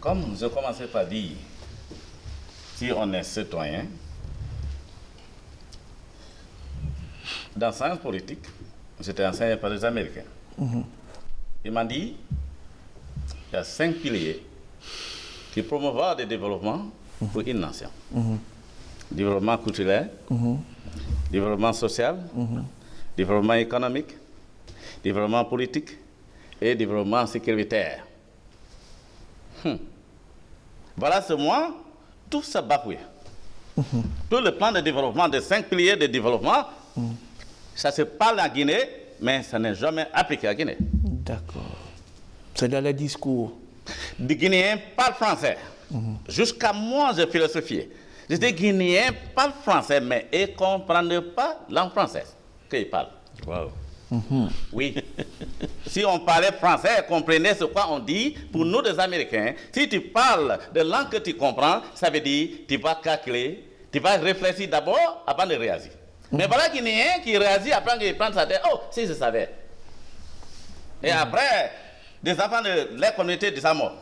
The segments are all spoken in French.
Comme je commençais par dire, si on est citoyen, dans la science politique, j'étais enseigné par les Américains. Ils m'ont dit il y a 5 piliers qui promouvoir le développement pour une nation. Développement culturel, développement social, développement économique, développement politique et développement sécuritaire. Voilà ce mois, tout ça bafouille. Tout le plan de développement, des 5 piliers de développement, ça se parle en Guinée, mais ça n'est jamais appliqué à Guinée. D'accord. C'est dans les discours. Les Guinéens parlent français. Jusqu'à moi, je philosophiais. Les Guinéens parlent français, mais ils ne comprennent pas la langue française qu'ils parlent. Wow. Oui. Si on parlait français, comprenez ce qu'on dit. Pour nous, les Américains, si tu parles de langue que tu comprends, ça veut dire que tu vas calculer, tu vas réfléchir d'abord avant de réagir. Mais voilà les Guinéens qui réagissent après qu'ils prennent sa tête. Oh, si je savais. Et après, des enfants de la communauté de sa mort.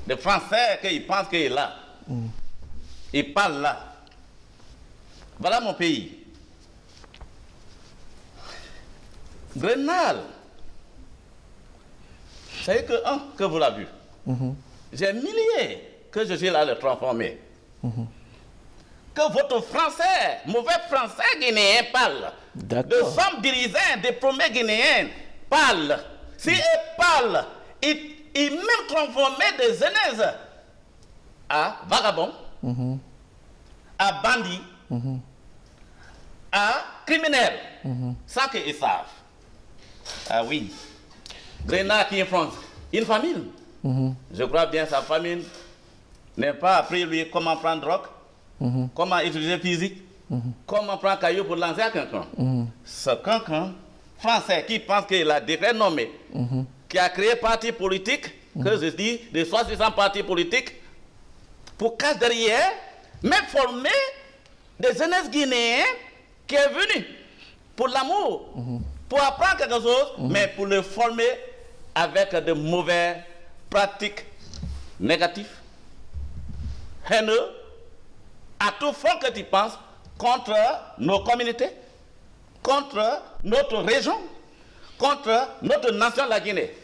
Des Français qui pensent qu'il est là. Ils parlent là. Voilà mon pays. Grenade. C'est que vous l'avez vu. J'ai milliers que je suis là de transformer. Que votre français, mauvais français guinéen parle. De femmes dirigeantes, des premiers Guinéens parlent. Si ils parlent, ils même transforment des jeunesses à vagabonds, à bandits, à criminels, sans qu'ils savent. Ah oui. Grenade qui est France, une famille. Je crois bien sa famille n'est pas appris lui comment prendre drogue, comment utiliser physique, comment prendre caillou pour lancer à quelqu'un. C'est quelqu'un français qui pense qu'il a déjà nommé, qui a créé parti politique, que je dis, de 60 partis politiques, pour cacher derrière, même former des jeunesses guinéens qui est venu pour l'amour, pour apprendre quelque chose, mais pour le former avec de mauvaises pratiques négatives, haineux, à tout fond que tu penses, contre nos communautés, contre notre région, contre notre nation, la Guinée.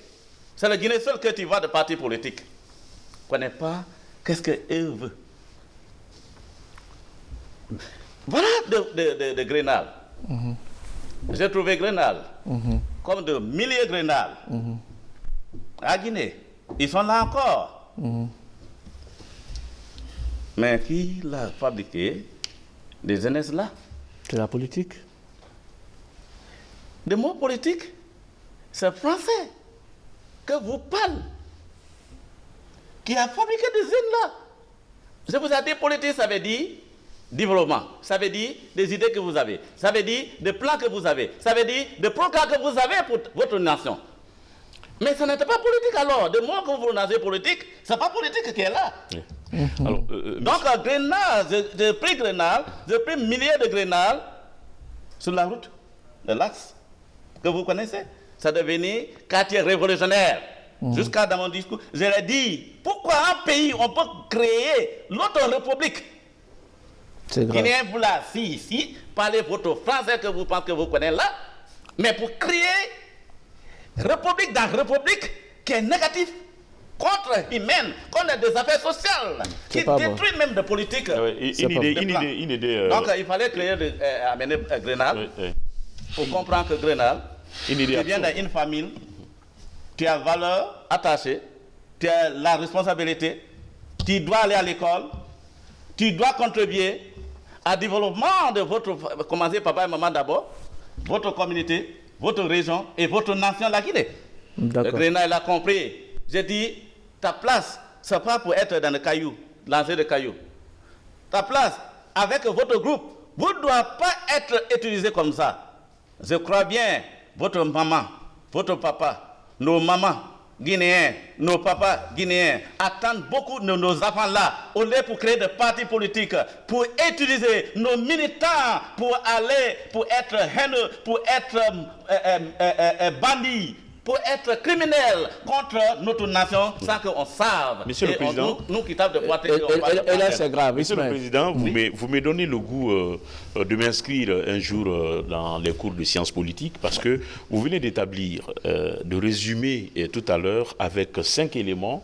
C'est la Guinée seule que tu vois de partis politiques. Ne connais pas qu'est-ce qu'elle veut. Voilà de Grenade. J'ai trouvé Grenade comme de milliers de Grenades à Guinée. Ils sont là encore. Mais qui l'a fabriqué? Des jeunesses là. C'est la politique. Des mots politiques, c'est français que vous parlez. Qui a fabriqué des jeunes là. Je vous ai dit politique, ça veut dire développement. Ça veut dire des idées que vous avez. Ça veut dire des plans que vous avez. Ça veut dire des programmes que vous avez pour votre nation. Mais ce n'était pas politique alors. De mots que vous naissez politique, ce n'est pas politique qui est là. Alors, donc, Grenade, j'ai pris Grenade, j'ai pris milliers de Grenades sur la route de l'Axe, que vous connaissez. Ça devenu quartier révolutionnaire. Jusqu'à dans mon discours, je l'ai dit, pourquoi un pays, on peut créer l'autre république? C'est grave. Guinéen, vous là, si, parlez votre français que vous pensez que vous connaissez là, mais pour créer république dans république qui est négatif, contre humaine, contre des affaires sociales, qui détruit même de politique. Une idée. Donc il fallait créer, amener Grenade, pour comprendre que Grenade, tu viens d'une famille, tu as valeur attachée, tu as la responsabilité, tu dois aller à l'école, tu dois contribuer au développement de votre, commencez papa et maman d'abord, votre communauté, votre région et votre nation, la Guinée. Le Grenade l'a compris. J'ai dit, ta place, ce n'est pas pour être dans le caillou, lancer des cailloux. Ta place, avec votre groupe, vous ne doit pas être utilisé comme ça. Je crois bien, votre maman, votre papa, nos mamans guinéens, nos papas guinéens attendent beaucoup de nos enfants-là, au lieu pour créer des partis politiques, pour utiliser nos militants pour aller, pour être haineux, pour être bandits, pour être criminels contre notre nation sans qu'on sache. Monsieur le Président, nous qui tapons de poitrine. Et là, c'est grave. Monsieur le Président, vous me donnez le goût de m'inscrire un jour dans les cours de sciences politiques parce que vous venez d'établir, de résumer tout à l'heure avec 5 éléments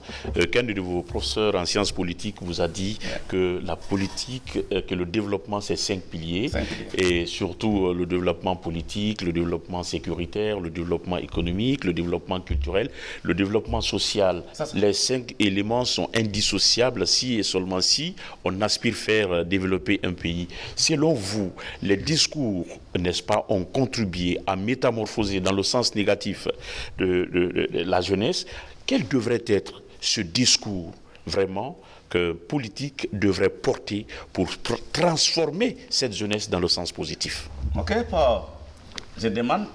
qu'un de vos professeurs en sciences politiques vous a dit que la politique, que le développement, c'est 5 piliers. Et surtout le développement politique, le développement sécuritaire, le développement économique, le développement culturel, le développement social. Les 5 éléments sont indissociables si et seulement si on aspire faire développer un pays. Selon vous, les discours, n'est-ce pas, ont contribué à métamorphoser dans le sens négatif de la jeunesse. Quel devrait être ce discours vraiment que politique devrait porter pour transformer cette jeunesse dans le sens positif? Ok, Paul. Je demande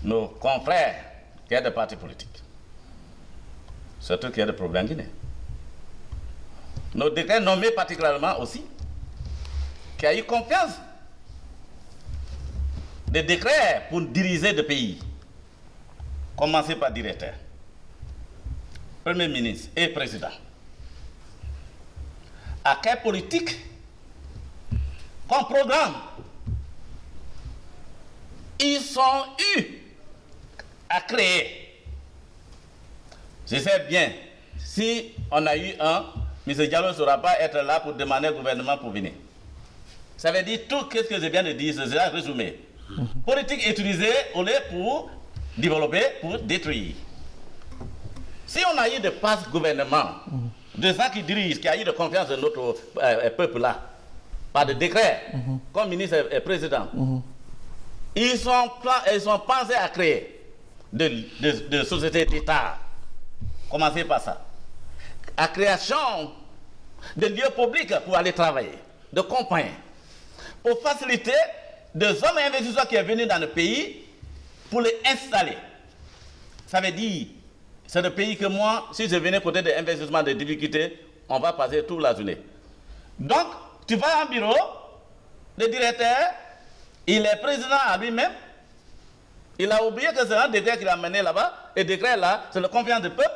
nos confrères qui ont des partis politiques, surtout qui ont des problèmes guinéens, nos décrets nommés particulièrement aussi, qui a eu confiance des décrets pour diriger le pays. Commencez par directeur, Premier ministre et président. À quelle politique, comme programme, ils sont eu à créer. Je sais bien, si on a eu un, M. Diallo ne saura pas être là pour demander au gouvernement pour venir. Ça veut dire tout ce que je viens de dire, c'est déjà résumé. Politique utilisée au lieu pour développer, pour détruire. Si on a eu de passe gouvernement, de gens qui dirigent, qui a eu de confiance de notre peuple là, par des décrets, comme ministre et président, ils sont pensés à créer de sociétés d'État. Commencez par ça. À création de lieux publics pour aller travailler, de compagnies, pour faciliter des hommes et investisseurs qui sont venus dans le pays pour les installer. Ça veut dire, c'est le pays que moi, si je venais côté des investissements, des difficultés, on va passer toute la journée. Donc, tu vas en bureau, le directeur, il est président à lui-même, il a oublié que c'est un décret qu'il a mené là-bas, et le décret là, c'est la confiance du peuple.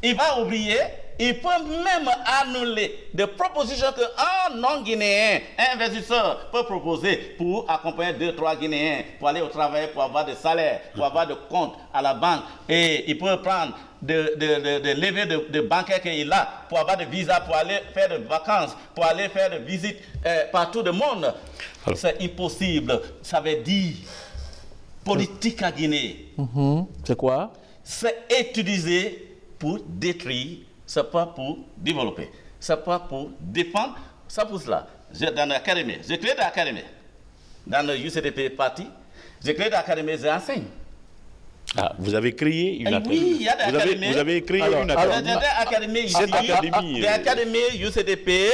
Il va oublier, il peut même annuler des propositions qu'un non-guinéen, un investisseur peut proposer pour accompagner 2-3 Guinéens, pour aller au travail, pour avoir des salaires, pour avoir des comptes à la banque. Et il peut prendre des levées de bancaires qu'il a, pour avoir des visas, pour aller faire des vacances, pour aller faire des visites partout dans le monde. C'est impossible. Ça veut dire politique à Guinée. C'est quoi? C'est utilisé pour détruire, c'est pas pour développer, c'est pas pour défendre, c'est pour cela. Dans l'académie, j'ai créé de l'académie. Dans le UCDP parti, j'ai créé de l'académie, j'enseigne. Ah, vous avez créé une académie. Oui, il y a des académies. Vous avez créé une académie. Il y a des académies ici, Cette académie, des académies UCDP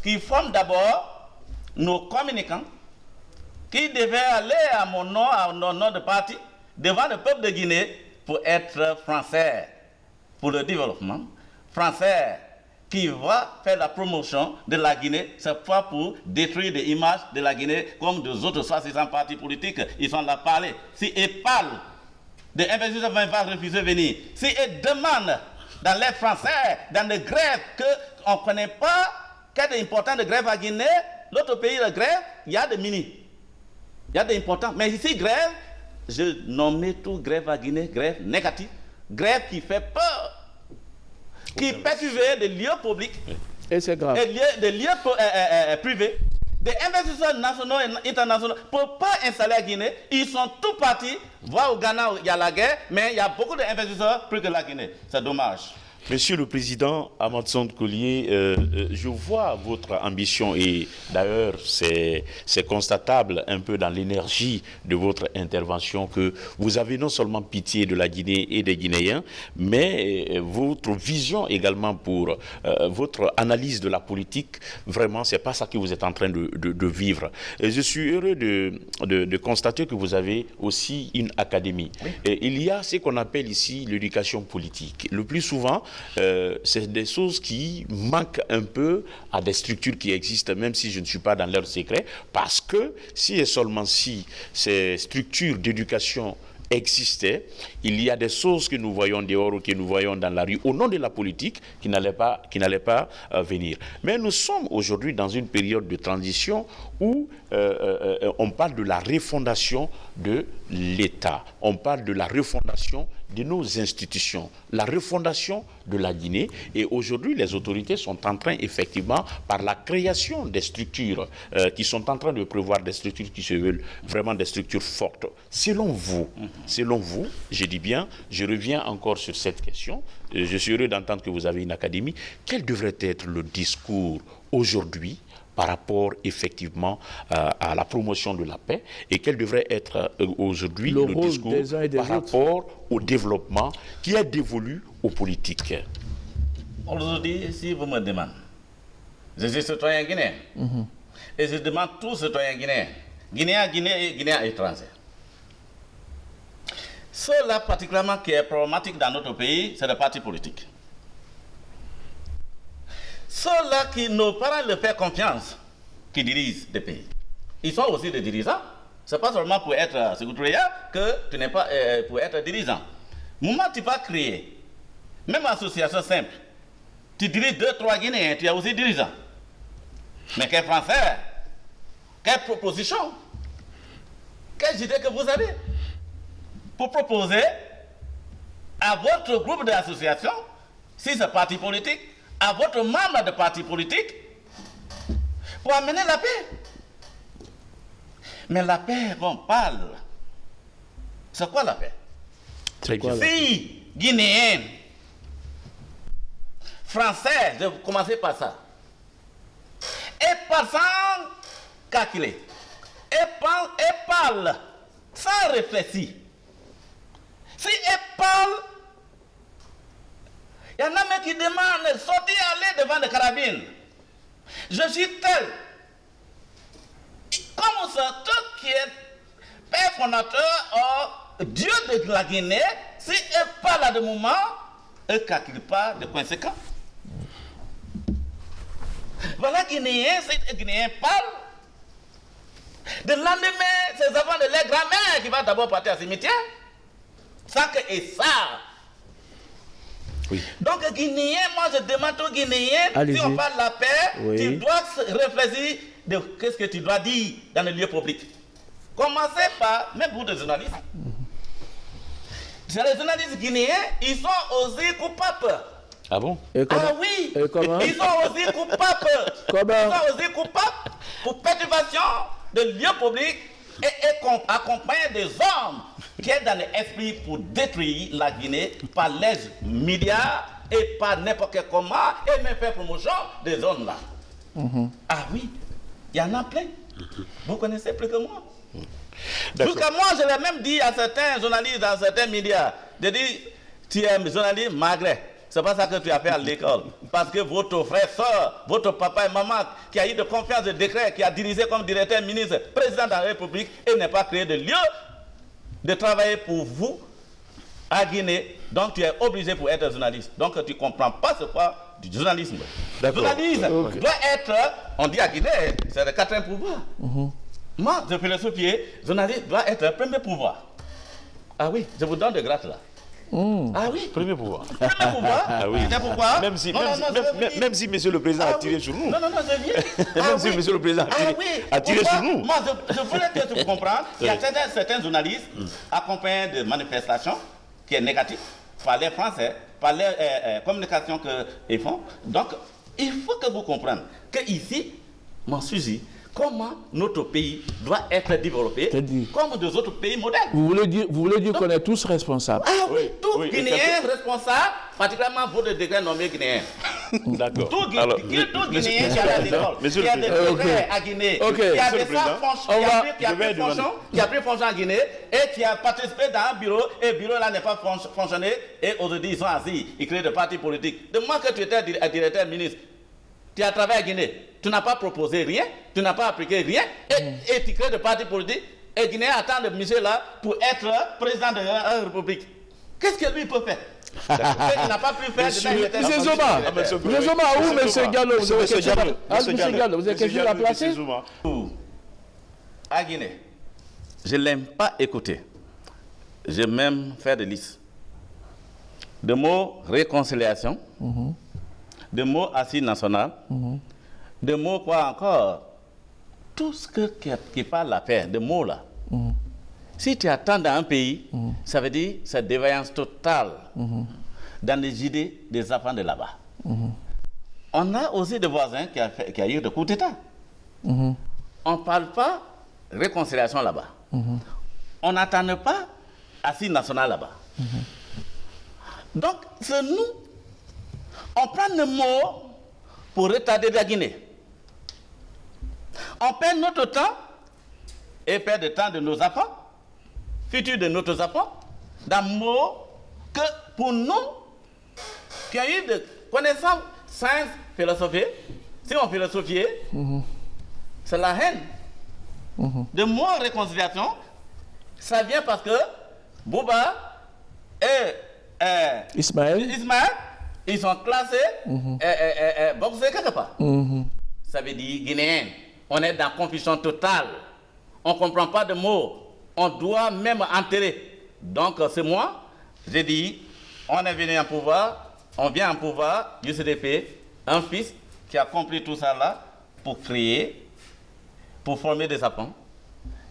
qui forment d'abord nos communicants qui devaient aller à mon nom de parti devant le peuple de Guinée pour être français. Pour le développement, français qui va faire la promotion de la Guinée, c'est pas pour détruire des images de la Guinée comme des autres 60 partis politiques, ils sont là parler. Si ils parlent, des investisseurs vont refuser de venir. Si ils demandent dans les Français, dans les grèves, qu'on ne connaît pas qu'il y a d'importants de grève à Guinée, l'autre pays de grève, il y a des mini. Il y a des importants. Mais ici, grève, je nomme tout grève à Guinée, grève négative. Grève qui fait peur, qui perturbe des lieux publics, et c'est grave. Et des lieux privés, des investisseurs nationaux et internationaux ne peuvent pas installer à Guinée. Ils sont tous partis. Voir au Ghana, il y a la guerre, mais il y a beaucoup d'investisseurs plus que la Guinée. C'est dommage. Monsieur le Président Amathson Collier, je vois votre ambition et d'ailleurs c'est constatable un peu dans l'énergie de votre intervention que vous avez non seulement pitié de la Guinée et des Guinéens, mais votre vision également pour votre analyse de la politique, vraiment c'est pas ça que vous êtes en train de vivre. Et je suis heureux de constater que vous avez aussi une académie. Oui. Et il y a ce qu'on appelle ici l'éducation politique. Le plus souvent, c'est des choses qui manquent un peu à des structures qui existent, même si je ne suis pas dans leur secret, parce que si et seulement si ces structures d'éducation existaient, il y a des choses que nous voyons dehors ou que nous voyons dans la rue au nom de la politique qui n'allaient pas venir. Mais nous sommes aujourd'hui dans une période de transition où on parle de la refondation de l'État, on parle de la refondation de nos institutions, la refondation de la Guinée. Et aujourd'hui, les autorités sont en train, effectivement, par la création des structures, qui sont en train de prévoir des structures qui se veulent vraiment des structures fortes. Selon vous, je dis bien, je reviens encore sur cette question, je suis heureux d'entendre que vous avez une académie, quel devrait être le discours aujourd'hui par rapport effectivement à la promotion de la paix, et quel devrait être aujourd'hui le discours par rapport au développement qui est dévolu aux politiques? Aujourd'hui, si vous me demandez, je suis citoyen guinéen, et je demande tous citoyens guinéens, Guinéens étrangers. Cela particulièrement qui est problématique dans notre pays, c'est le parti politique. Ceux-là qui nos parents leur font confiance, qui dirigent des pays. Ils sont aussi des dirigeants. Ce n'est pas seulement pour être secrétaire que tu n'es pas pour être dirigeant. Moment tu vas créer, même association simple, tu diriges 2-3 Guinéens, tu es aussi dirigeant. Mais quel Français, quelle proposition, quelle idée que vous avez pour proposer à votre groupe d'association, si c'est parti politique, à votre membre de parti politique, pour amener la paix. Mais la paix qu'on parle, c'est quoi la paix? Si Guinéens, Français, je vais commencer par ça, et par sans calculer, et parle sans réfléchir. Si elle parle, il y en a même qui demandent de sortir, aller devant les carabines. Je suis tel. Comme ça, tout qui est père fondateur, Dieu de la Guinée, si elle parle à des moments, elle ne calcule pas de conséquences. Voilà, Guinéen, si Guinéen parle, de lendemain, c'est avant de leur grand-mère qui va d'abord partir au cimetière. Ça que et ça. Oui. Donc, Guinéen, moi je demande aux Guinéens, si on parle de la paix, tu dois réfléchir de qu'est-ce que tu dois dire dans les lieux publics. Commencez par, même pour des journalistes. Les journalistes guinéens, ils sont aussi coupables. Ah bon? Ah oui, ils sont aussi coupables. Ils sont aussi coupables pour perturbation de lieux publics et accompagner des hommes qui est dans l'esprit pour détruire la Guinée par les médias et par n'importe quel comment et même faire promotion des zones là. Ah oui, il y en a plein. Vous connaissez plus que moi. Jusqu'à moi, je l'ai même dit à certains journalistes dans certains médias. Je dis, tu es journaliste malgré. C'est pas ça que tu as fait à l'école. Parce que votre frère, soeur, votre papa et maman, qui a eu de confiance de décret, qui a dirigé comme directeur, ministre, président de la République, et n'a pas créé de lieu de travailler pour vous à Guinée. Donc tu es obligé pour être journaliste. Donc tu ne comprends pas ce quoi du journalisme. Le journalisme doit être, on dit à Guinée, c'est le quatrième pouvoir. Moi, je philosophie, le journaliste doit être le premier pouvoir. Ah oui, je vous donne de grâce là. Ah oui. Premier pouvoir. Premier pouvoir. Ah oui. C'est pourquoi. Même si Monsieur le Président a tiré sur nous. Non, je viens. Même si Monsieur le Président a tiré sur nous. Moi, je voulais que tu comprennes. Il y a certains journalistes accompagnés de manifestations qui est négatif par les Français, par les communications qu'ils font. Donc, il faut que vous compreniez que ici, mon sujet, comment notre pays doit être développé comme des autres pays modernes. Vous voulez dire qu'on est tous responsables? Ah oui, tout Guinéen responsable, particulièrement pour des décrets nommés Guinéens. D'accord. Tout Guinéen qui a à l'école, qui a des décrets à Guinée, qui a des qui a pris fonction à Guinée et qui a participé dans un bureau, et le bureau là n'est pas fonctionné, et aujourd'hui ils sont assis, ils créent des partis politiques. De moi que tu étais directeur ministre, tu as travaillé à Guinée, tu n'as pas proposé rien, tu n'as pas appliqué rien, et tu crées des partis politiques, et Guinée attend le monsieur là pour être président de la République. Qu'est-ce que lui peut faire? Il n'a pas pu faire de Monsieur Zoma, où Monsieur Gallo, vous avez quelque chose à placer? À Guinée, je ne l'aime pas écouter. J'aime même faire des listes. De mots réconciliation, de mots assise nationale, de mots quoi encore? Tout ce qui parle la paix, de mots là. Si tu attends dans un pays, ça veut dire cette défaillance totale dans les idées des enfants de là-bas. On a aussi des voisins qui a eu des coups d'État. On ne parle pas réconciliation là-bas. On n'attend pas assise nationale là-bas. Donc, c'est nous. On prend le mot pour retarder la Guinée. On perd notre temps et perd le temps de nos enfants, futur de nos enfants, dans le mot que pour nous, qui ont eu de connaissances, science, philosophie, si on philosophie, c'est la haine. De mots réconciliation, ça vient parce que Bouba et Ismaël, ils sont classés boxés quelque part. Ça veut dire guinéen. On est dans confusion totale. On ne comprend pas de mots. On doit même enterrer. Donc c'est moi, j'ai dit, on est venu en pouvoir, on vient en pouvoir, UCDP, un fils qui a compris tout ça là pour créer, pour former des apprends.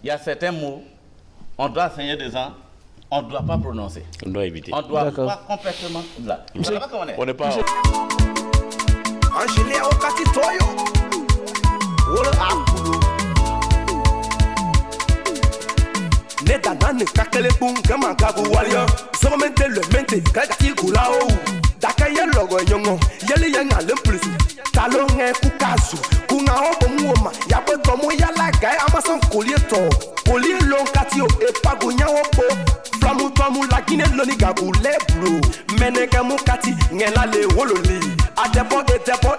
Il y a certains mots, on doit enseigner des gens, on ne doit pas prononcer. On doit éviter. On doit pas complètement là. On n'est pas... Neta nane kakele bung kama kabu walia Sama mente le mente kakati kulao Daka ye logo yongo Yeli yenga lemplisu Talonge kukasu Kunga hobo muoma Yabe tomo yala gai amasan kolie to Kolie long katio e pagunya hobo Flamu toamu la gine loni gabu le bro Meneke mukati ngela le wololi Atepo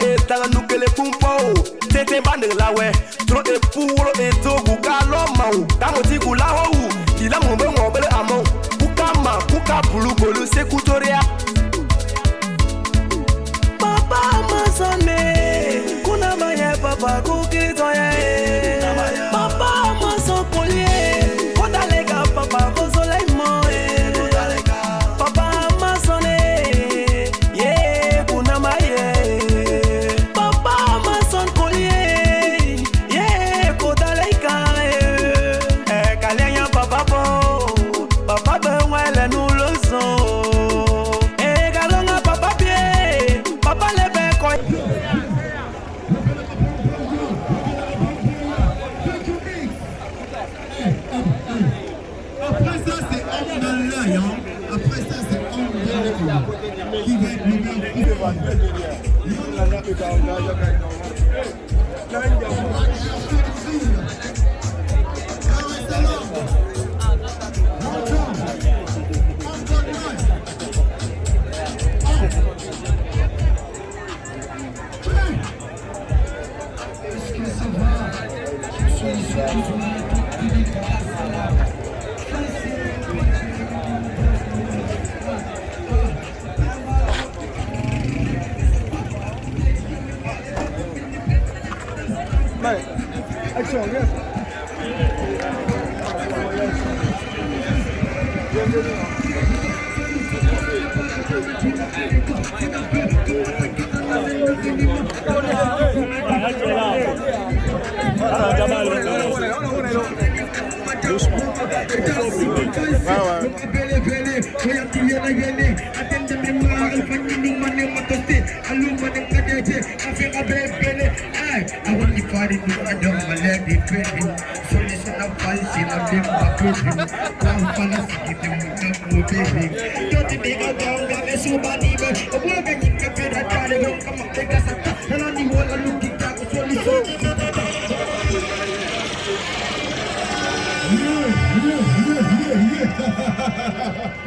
e tala nukele pumpo Tete bande lawe Tro e pulo e togu kalo mau Tamoti kulao Il a mon bon obel amon Kukama, kuka bulu bolu sekutoria Papa masone Kuna maye papa kukitoye Papa mason collier Kodalega papa kosoleimo Papa masone Yeah, kuna maye Papa mason collier Yeah, kodalega Kalenya papa Papa ben wele nous le son. Et galonga papa pied, papa le ben quoi. Après ça c'est homme dans l'œil, hein. Après ça c'est homme dans l'œil. Qui va être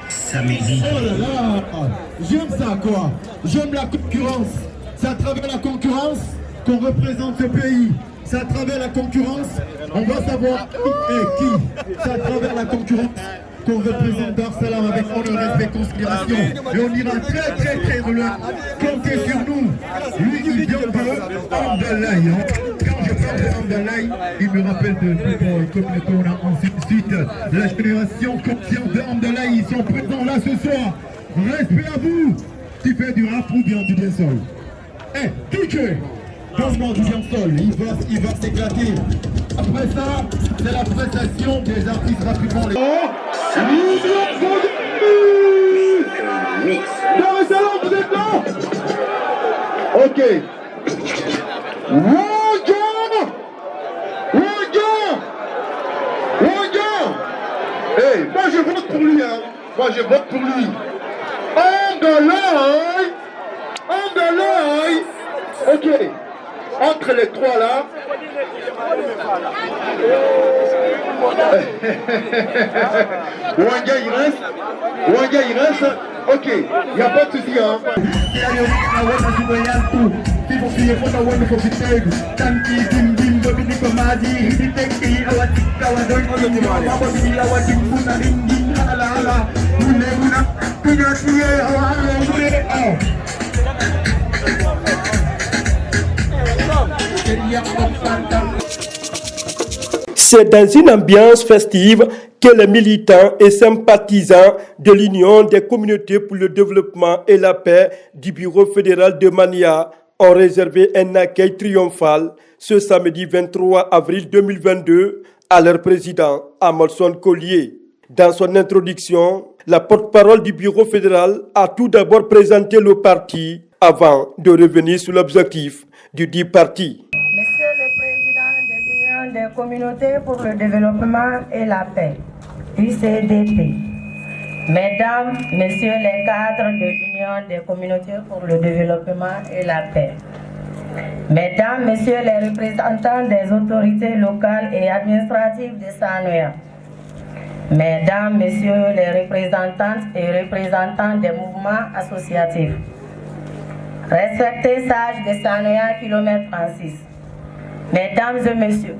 Samedi. Oh là là, j'aime ça quoi. J'aime la concurrence. C'est à travers la concurrence qu'on représente ce pays. C'est à travers la concurrence, on va savoir qui est qui. C'est à travers la concurrence qu'on représente Dar Salam avec honneur, respect, considération. Et on ira très loin. Comptez sur nous. Lui, il vient de Amdalaï. Quand je parle de Amdalaï, il me rappelle de communauté. On a ensuite la génération consciente de Amdalaï. Ils sont présents là ce soir. Respect à vous. Tu fais du rap ou bien du bien sol. Eh, DJ, donne-moi du bien sol. Il va s'éclater. Après ça, c'est la prestation des artistes rapidement. Dar es Salaam, vous êtes là? Ok. Hey, moi je vote pour lui, hein. Moi je vote pour lui. Amdalaï. Ok. Entre les trois là. Wanga il reste. Ok, il n'y a pas de souci, hein. C'est dans une ambiance festive que les militants et sympathisants de l'Union des communautés pour le développement et la paix du Bureau fédéral de Mania ont réservé un accueil triomphal ce samedi 23 avril 2022 à leur président, Amerson Collier. Dans son introduction, la porte-parole du Bureau fédéral a tout d'abord présenté le parti avant de revenir sur l'objectif du dit parti. Monsieur le Président de l'Union des communautés pour le développement et la paix, UCDP, Mesdames, Messieurs les cadres de l'Union des communautés pour le développement et la paix, Mesdames, Messieurs les représentants des autorités locales et administratives de Sanoya, Mesdames, Messieurs les représentantes et représentants des mouvements associatifs, respectés sages de Sanoya kilomètre 36, Mesdames et Messieurs,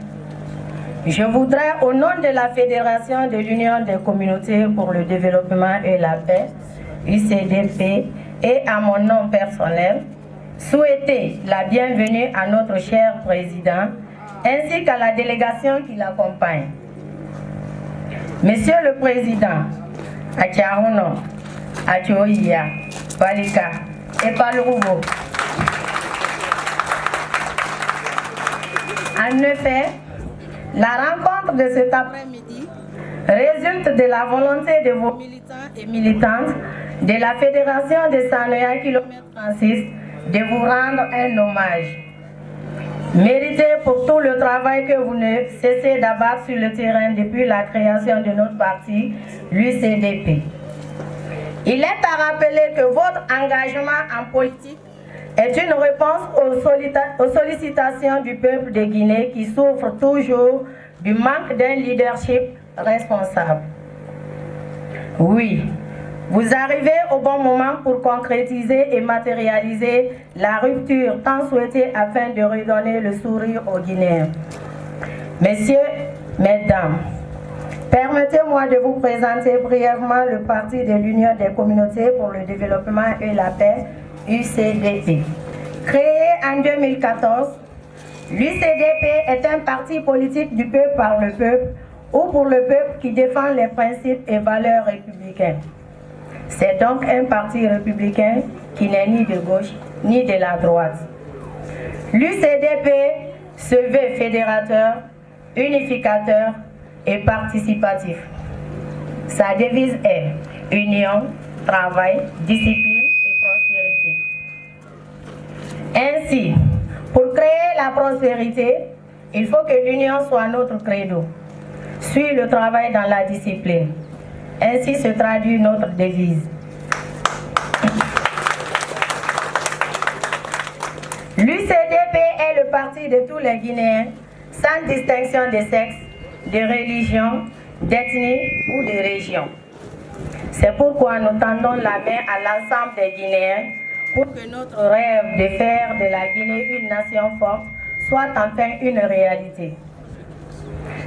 je voudrais, au nom de la Fédération de l'Union des communautés pour le développement et la paix, UCDP, et à mon nom personnel, souhaiter la bienvenue à notre cher président, ainsi qu'à la délégation qui l'accompagne. Monsieur le Président, Achaouno, Achoïa, Balika et Paloubo. En effet, la rencontre de cet après-midi résulte de la volonté de vos militants et militantes de la Fédération de Sanoya kilomètre 36 de vous rendre un hommage mérité pour tout le travail que vous ne cessez d'abattre sur le terrain depuis la création de notre parti, l'UCDP. Il est à rappeler que votre engagement en politique est une réponse aux sollicitations du peuple de Guinée qui souffre toujours du manque d'un leadership responsable. Oui, vous arrivez au bon moment pour concrétiser et matérialiser la rupture tant souhaitée afin de redonner le sourire aux Guinéens. Messieurs, Mesdames, permettez-moi de vous présenter brièvement le parti de l'Union des communautés pour le développement et la paix, UCDP. Créé en 2014, l'UCDP est un parti politique du peuple par le peuple ou pour le peuple qui défend les principes et valeurs républicains. C'est donc un parti républicain qui n'est ni de gauche ni de la droite. L'UCDP se veut fédérateur, unificateur et participatif. Sa devise est union, travail, discipline et prospérité. Ainsi, pour créer la prospérité, il faut que l'union soit notre credo. Suit le travail dans la discipline. Ainsi se traduit notre devise. L'UCDP est le parti de tous les Guinéens, sans distinction de sexe, de religion, d'ethnie ou de région. C'est pourquoi nous tendons la main à l'ensemble des Guinéens pour que notre rêve de faire de la Guinée une nation forte soit enfin une réalité.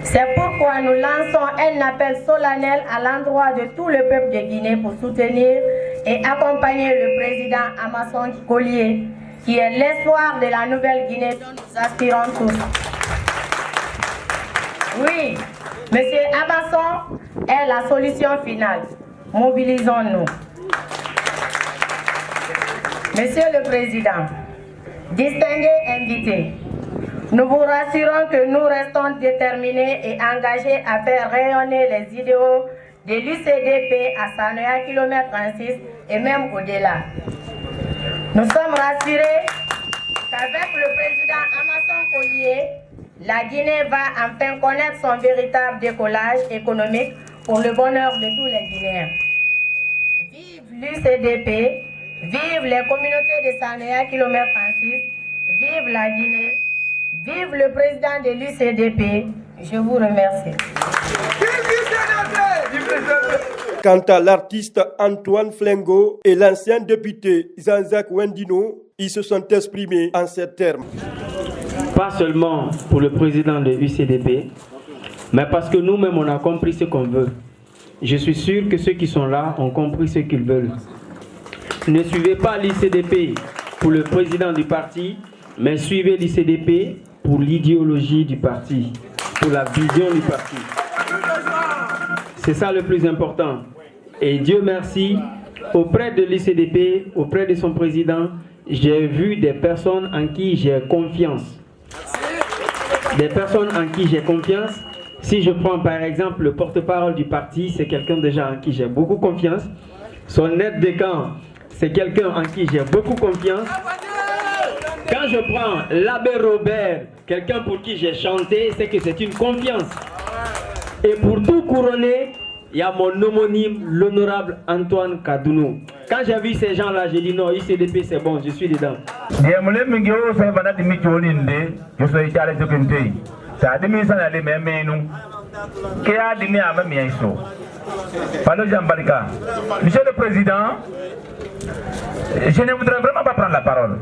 C'est pourquoi nous lançons un appel solennel à l'endroit de tout le peuple de Guinée pour soutenir et accompagner le président Amason Collier, qui est l'espoir de la nouvelle Guinée dont nous aspirons tous. Oui, M. Amason est la solution finale. Mobilisons-nous. Monsieur le Président, distingués invités, nous vous rassurons que nous restons déterminés et engagés à faire rayonner les idéaux de l'UCDP à Sanoya km 36 et même au-delà. Nous sommes rassurés qu'avec le président Amason Collier, la Guinée va enfin connaître son véritable décollage économique pour le bonheur de tous les Guinéens. Vive l'UCDP, vive les communautés de Sanoya km 36, vive la Guinée, vive le président de l'UCDP. Je vous remercie. Quant à l'artiste Antoine Flengo et l'ancien député Jean-Jacques Wendino, ils se sont exprimés en ces termes. Pas seulement pour le président de l'UCDP, mais parce que nous-mêmes on a compris ce qu'on veut. Je suis sûr que ceux qui sont là ont compris ce qu'ils veulent. Ne suivez pas l'UCDP pour le président du parti, mais suivez l'UCDP pour l'idéologie du parti, pour la vision du parti. C'est ça le plus important. Et Dieu merci, auprès de l'UCDP, auprès de son président, j'ai vu des personnes en qui j'ai confiance. Des personnes en qui j'ai confiance. Si je prends par exemple le porte-parole du parti, c'est quelqu'un déjà en qui j'ai beaucoup confiance. Son aide de camp, c'est quelqu'un en qui j'ai beaucoup confiance. Quand je prends l'abbé Robert, quelqu'un pour qui j'ai chanté, c'est que c'est une confiance. Et pour tout couronner, il y a mon homonyme, l'honorable Antoine Kadounou. Quand j'ai vu ces gens-là, j'ai dit non, ICDP c'est bon, je suis dedans. Monsieur le Président, je ne voudrais vraiment pas prendre la parole.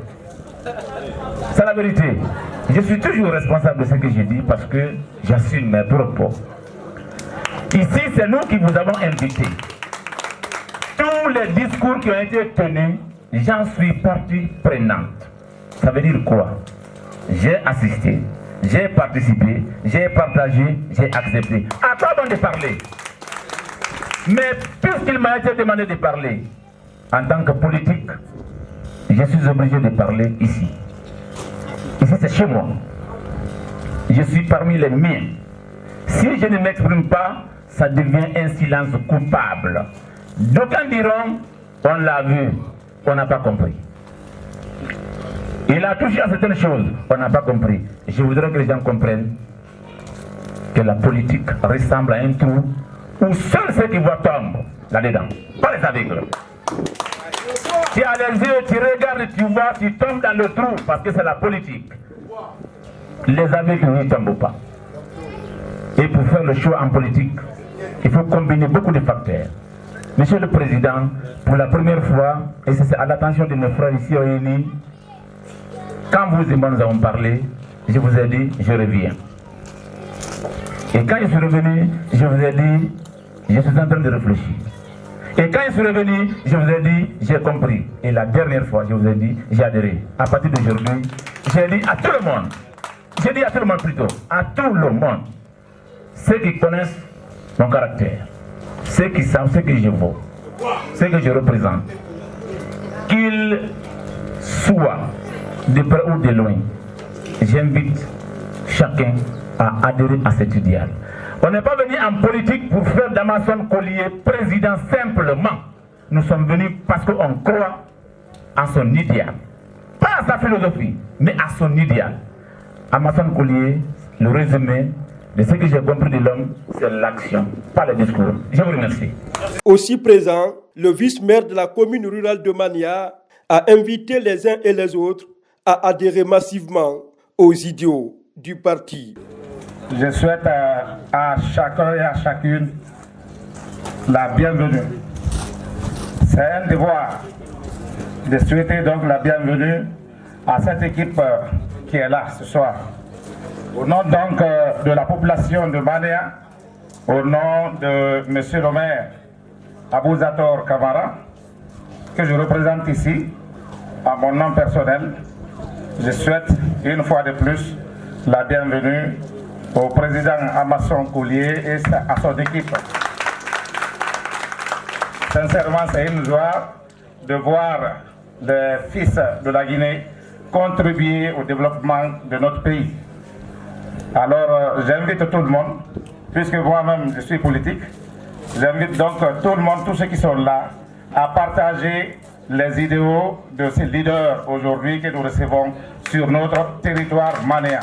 C'est la vérité. Je suis toujours responsable de ce que je dis parce que j'assume mes propos. Ici, c'est nous qui vous avons invités. Tous les discours qui ont été tenus, j'en suis partie prenante. Ça veut dire quoi? J'ai assisté, j'ai participé, j'ai partagé, j'ai accepté. À quoi bon de parler? Mais puisqu'il m'a été demandé de parler, en tant que politique, je suis obligé de parler ici. Ici, c'est chez moi. Je suis parmi les miens. Si je ne m'exprime pas, ça devient un silence coupable. D'aucuns diront, on l'a vu, on n'a pas compris. Il a touché à certaines choses, on n'a pas compris. Je voudrais que les gens comprennent que la politique ressemble à un trou où seuls ceux qui voient tombent là-dedans, pas les aveugles. Tu as les yeux, tu regardes, tu vois, tu tombes dans le trou parce que c'est la politique. Les aveugles n'y tombent pas. Et pour faire le choix en politique, il faut combiner beaucoup de facteurs. Monsieur le Président, pour la première fois, et c'est à l'attention de nos frères ici réunis, quand vous et moi nous avons parlé, je vous ai dit, je reviens. Et quand je suis revenu, je vous ai dit, je suis en train de réfléchir. Et quand je suis revenu, je vous ai dit, j'ai compris. Et la dernière fois, je vous ai dit, j'ai adhéré. À partir d'aujourd'hui, j'ai dit à tout le monde, j'ai dit à tout le monde plutôt, à tout le monde, ceux qui connaissent mon caractère, ceux qui savent ce que je vaux, ce que je représente, qu'ils soient de près ou de loin, j'invite chacun à adhérer à cet idéal. On n'est pas venu en politique pour faire d'Amason Collier président simplement. Nous sommes venus parce qu'on croit en son idéal. Pas à sa philosophie, mais à son idéal. Amason Collier, le résumé de ce que j'ai compris de l'homme, c'est l'action, pas le discours. Je vous remercie. Aussi présent, le vice-maire de la commune rurale de Mania a invité les uns et les autres à adhérer massivement aux idéaux du parti. Je souhaite à chacun et à chacune la bienvenue. C'est un devoir de souhaiter donc la bienvenue à cette équipe qui est là ce soir. Au nom donc de la population de Manéa, au nom de M. le maire Abouzator Kamara, que je représente ici, à mon nom personnel, je souhaite une fois de plus la bienvenue au président Amadson Collier et à son équipe. Sincèrement, c'est une joie de voir les fils de la Guinée contribuer au développement de notre pays. Alors, j'invite tout le monde, puisque moi-même je suis politique, j'invite donc tout le monde, tous ceux qui sont là, à partager les idéaux de ces leaders aujourd'hui que nous recevons sur notre territoire manéen.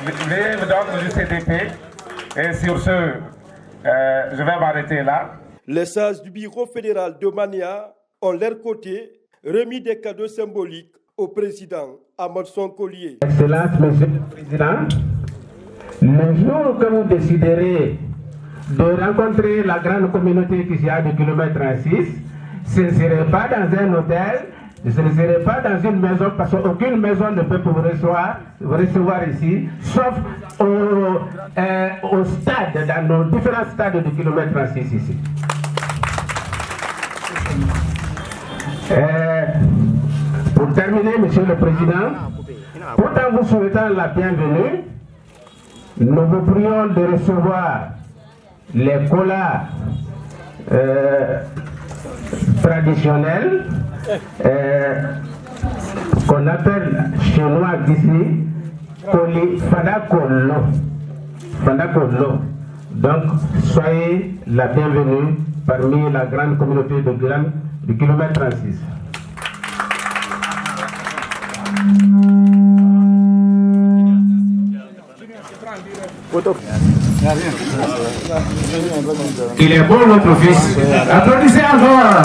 Vive donc du CDP, et sur ce, je vais m'arrêter là. Les sages du bureau fédéral de Manéa ont leur côté remis des cadeaux symboliques au président Amadson Collier. Excellence, Monsieur le Président, le jour que vous déciderez de rencontrer la grande communauté qui a de kilomètre 36, ce ne serait pas dans un hôtel, ce ne serait pas dans une maison, parce qu'aucune maison ne peut vous recevoir ici, sauf au stade, dans nos différents stades de kilomètre 36 ici. Pour terminer, Monsieur le Président, tout en vous souhaitant la bienvenue, nous vous prions de recevoir les colas traditionnels qu'on appelle chez nous ici Fadakolo. Donc, soyez la bienvenue parmi la grande communauté de Gulam du kilomètre 36. Il est beau notre fils. Applaudissez encore.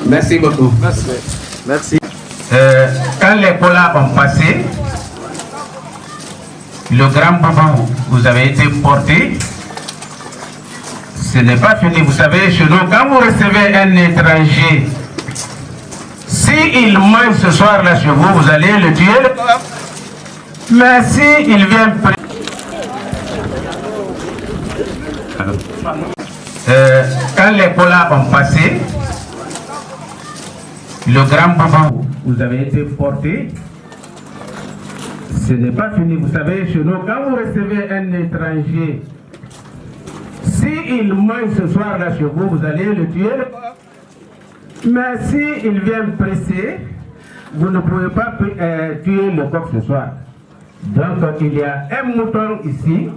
Merci beaucoup. Merci. Quand les colas ont passé, le grand papa, vous avez été porté. Ce n'est pas fini. Vous savez, chez nous, quand vous recevez un étranger, s'il mange ce soir-là chez vous, vous allez le tuer. Mais s'il vient... quand les colas ont passé, le grand papa, vous avez été porté. Ce n'est pas fini. Vous savez, chez nous, quand vous recevez un étranger, s'il mange ce soir-là chez vous, vous allez le tuer. Mais s'il vient presser, vous ne pouvez pas tuer le coq ce soir. Donc, il y a un mouton ici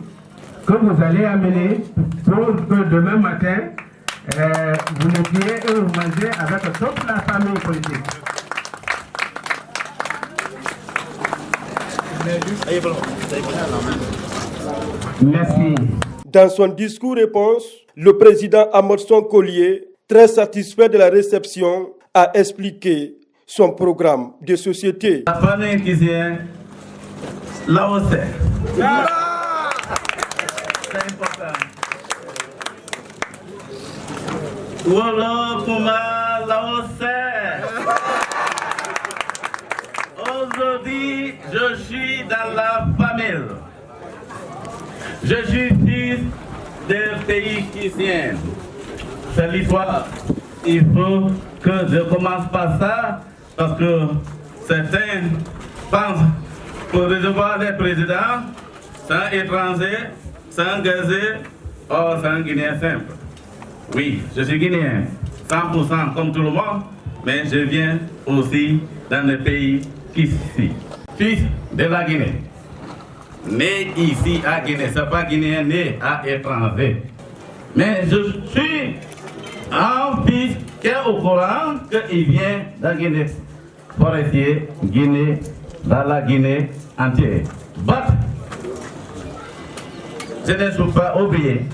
que vous allez amener pour que demain matin, vous le tuez et vous mangez avec toute la famille politique. Merci. Dans son discours-réponse, le président Amadson Collier, très satisfait de la réception, a expliqué son programme de société. La famille qui vient, là où c'est. C'est important. Voilà comment là où c'est. Aujourd'hui, je suis dans la famille. Je suis fils d'un pays qui vient. C'est l'histoire. Il faut que je commence par ça, parce que certains pensent pour recevoir les présidents, c'est un étranger, c'est un gazé, or c'est un Guinéen simple. Oui, je suis Guinéen, 100% comme tout le monde, mais je viens aussi dans le pays qu'ici. Fils de la Guinée. Né ici à Guinée, ce n'est pas Guinéen né à étranger. Mais je suis un fils qui est au courant qu'il vient de la Guinée forestier, Guinée, dans la Guinée entière. But, je ne suis pas oublié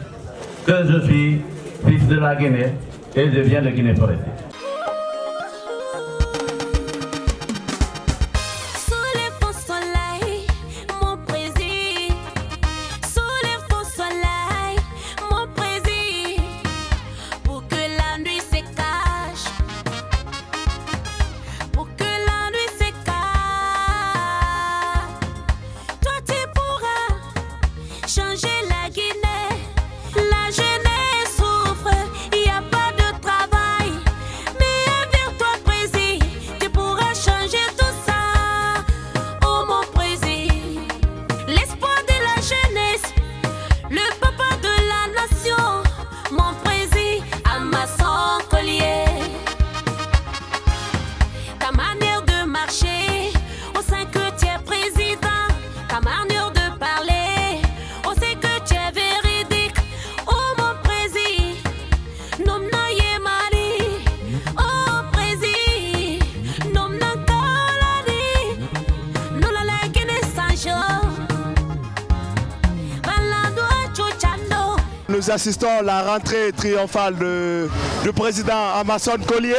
que je suis fils de la Guinée et je viens de Guinée forestier. Pour que la nuit se cache. nous assistons à la rentrée triomphale du président Amason Collier,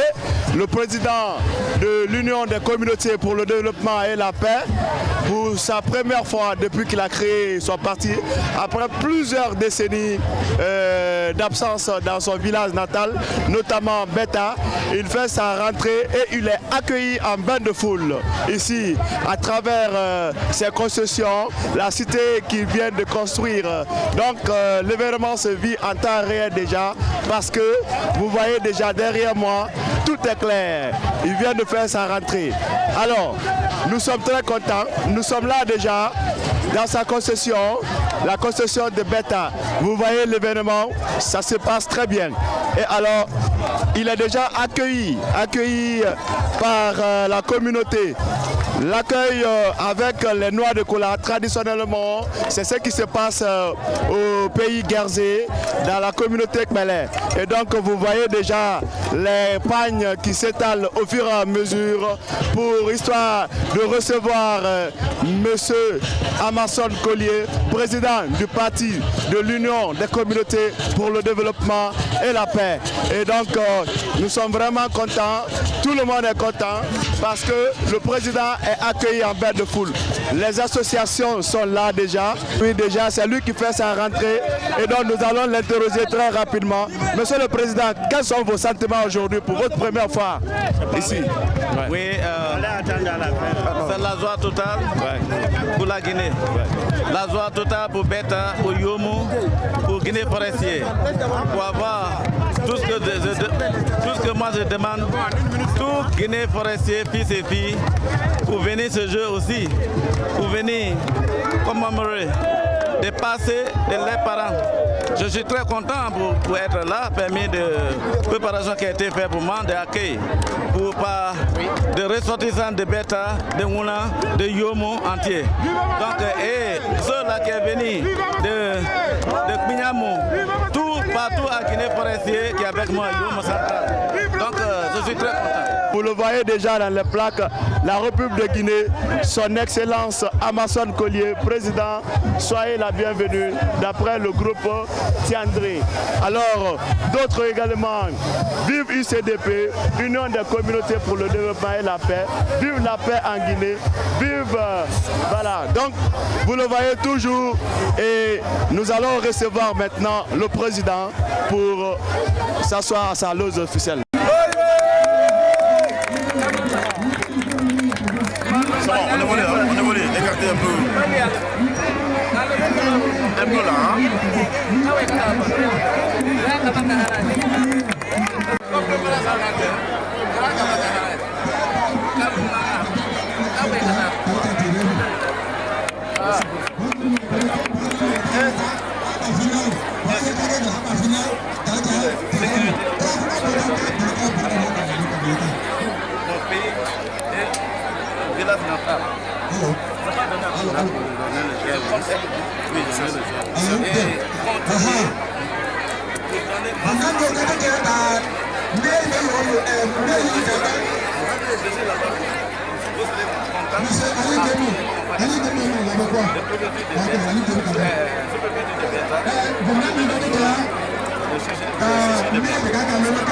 le président de l'Union des communautés pour le développement et la paix, pour sa première fois depuis qu'il a créé son parti, après plusieurs décennies d'absence dans son village natal, notamment Beta. Il fait sa rentrée et il est accueilli en bain de foule ici à travers ses concessions, la cité qu'il vient de construire. Donc l'événement se vit en temps réel déjà, parce que vous voyez déjà derrière moi, tout est clair. Il vient de faire sa rentrée. Alors, nous sommes très contents. Nous sommes là déjà dans sa concession, la concession de Beta. Vous voyez l'événement, ça se passe très bien. Et alors, il est déjà accueilli par la communauté. L'accueil avec les noix de cola, traditionnellement, c'est ce qui se passe au pays Guerzé, dans la communauté Khmélé. Et donc vous voyez déjà les pagnes qui s'étalent au fur et à mesure pour histoire de recevoir monsieur Amason Collier, président du parti de l'Union des communautés pour le développement et la paix. Et donc nous sommes vraiment contents, tout le monde est content parce que le président est accueilli en bain de foule. Les associations sont là déjà. Oui, déjà, c'est lui qui fait sa rentrée et donc nous allons l'interroger très rapidement. Monsieur le Président, quels sont vos sentiments aujourd'hui pour votre première fois ici? Oui, c'est la joie totale pour la Guinée. La joie totale pour Beta, pour Yomo, pour Guinée Forestier. Pour avoir tout ce que moi je demande, tout Guinée Forestier, fils et filles, pour venir ce jeu aussi, pour venir commémorer, de passer de leurs parents. Je suis très content pour être là, permis de préparation qui a été faite pour moi, d'accueil, pour pas de ressortissants de Beta, de Mouna, de Yomo entier. Donc, et ceux-là qui sont venus de Kmignamou, tout partout à Guinée Forestier qui est avec moi, Yomo Central. Donc, je suis très content. Vous le voyez déjà dans les plaques, la République de Guinée, son Excellence Amason Collier, président, soyez la bienvenue, d'après le groupe Tiandré. Alors, d'autres également, vive UCDP, Union des communautés pour le développement et la paix, vive la paix en Guinée, vive, voilà. Donc, vous le voyez toujours, et nous allons recevoir maintenant le président pour s'asseoir à sa loge officielle. On est volé, écartez un peu. Un peu là, hein.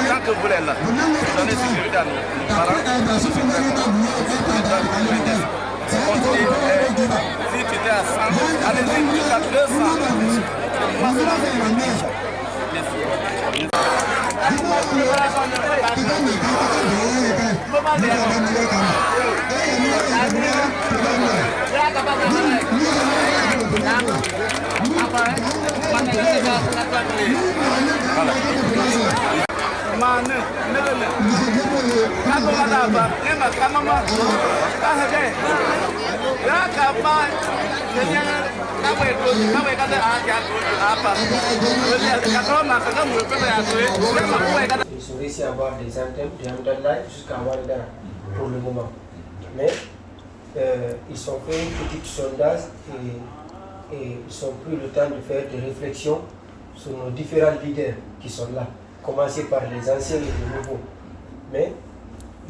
Tant que vous êtes là, donnez sécurité à nos parents. Si tu étais à 100, allez-y jusqu'à 200. Ils sont réussi à avoir des antennes de Hamdallah jusqu'à Ouattara pour le moment. Mais ils ont fait un petit sondage et ils ont pris le temps de faire des réflexions sur nos différents leaders qui sont là, commencer par les anciens et les nouveaux. Mais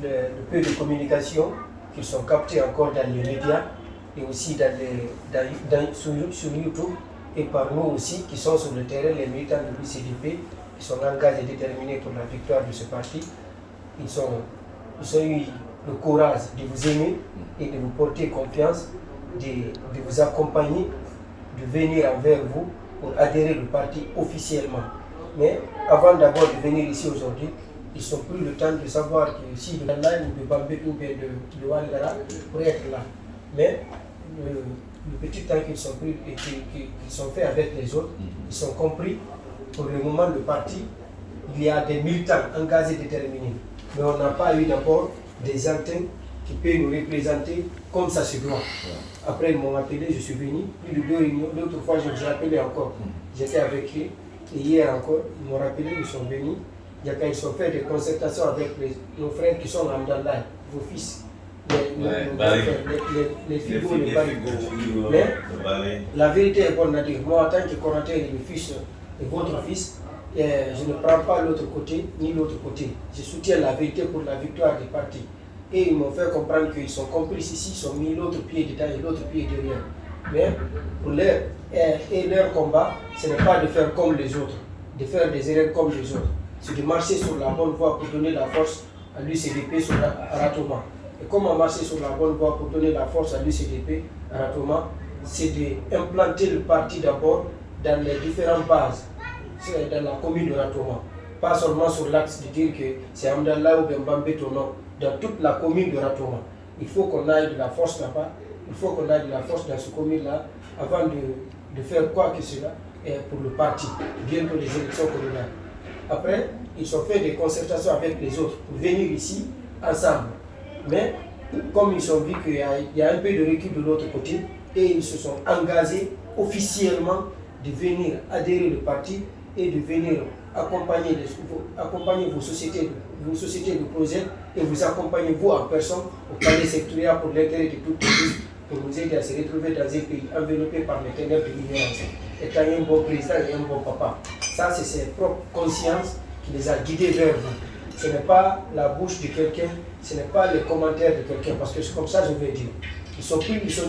le peu de communication qu'ils sont captés encore dans les médias et aussi sur YouTube, et par nous aussi qui sont sur le terrain, les militants de l'UCDP, qui sont engagés et déterminés pour la victoire de ce parti. Ils ont eu le courage de vous aimer et de vous porter confiance, de vous accompagner, de venir envers vous pour adhérer au parti officiellement. Mais avant d'abord de venir ici aujourd'hui, ils n'ont pris le temps de savoir que si de la ligne de Bambé ou bien de Ouattara pour être là. Mais le petit temps qu'ils sont pris et qu'ils sont faits avec les autres, ils ont compris pour le moment le parti, il y a des militants engagés déterminés. Mais on n'a pas eu d'abord des antennes qui peuvent nous représenter comme ça se doit. Après ils m'ont appelé, je suis venu, plus de 2 réunions, l'autre fois je vous ai appelé encore. J'étais avec eux, et hier encore, ils m'ont rappelé, ils sont venus. Ils ont fait des concertations avec nos frères qui sont en Amdallah, vos fils, les figures, les barils. Mais la vérité est bonne à dire. Moi, en tant que coordinateur et le fils et votre fils, je ne prends pas l'autre côté ni l'autre côté. Je soutiens la vérité pour la victoire des partis. Et ils m'ont fait comprendre qu'ils sont complices ici, ils ont mis l'autre pied dedans et l'autre pied derrière. Mais pour leur combat, ce n'est pas de faire comme les autres, de faire des erreurs comme les autres. C'est de marcher sur la bonne voie pour donner la force à l'UCDP sur Ratoma. Et comment marcher sur la bonne voie pour donner la force à l'UCDP à Ratoma? C'est d'implanter le parti d'abord dans les différentes bases, dans la commune de Ratoma. Pas seulement sur l'axe de dire que c'est Amdallah ou Bembambé non, dans toute la commune de Ratoma. Il faut qu'on aille de la force là-bas, il faut qu'on aille de la force dans ce commune-là avant de faire quoi que cela pour le parti, bientôt les élections communales. Après, ils ont fait des concertations avec les autres pour venir ici ensemble. Mais comme ils ont vu qu'il y a un peu de recul de l'autre côté, et ils se sont engagés officiellement de venir adhérer au parti et de venir accompagner vos sociétés de projet et vous accompagner vous en personne au palais sectoriel pour l'intérêt de toutes les pays, pour nous aider à se retrouver dans un pays enveloppé par les ténèbres de l'ignorance, étant un bon président et un bon papa. Ça, c'est ses propres consciences qui les a guidés vers vous. Ce n'est pas la bouche de quelqu'un, ce n'est pas les commentaires de quelqu'un, parce que c'est comme ça que je vais dire. Ils ont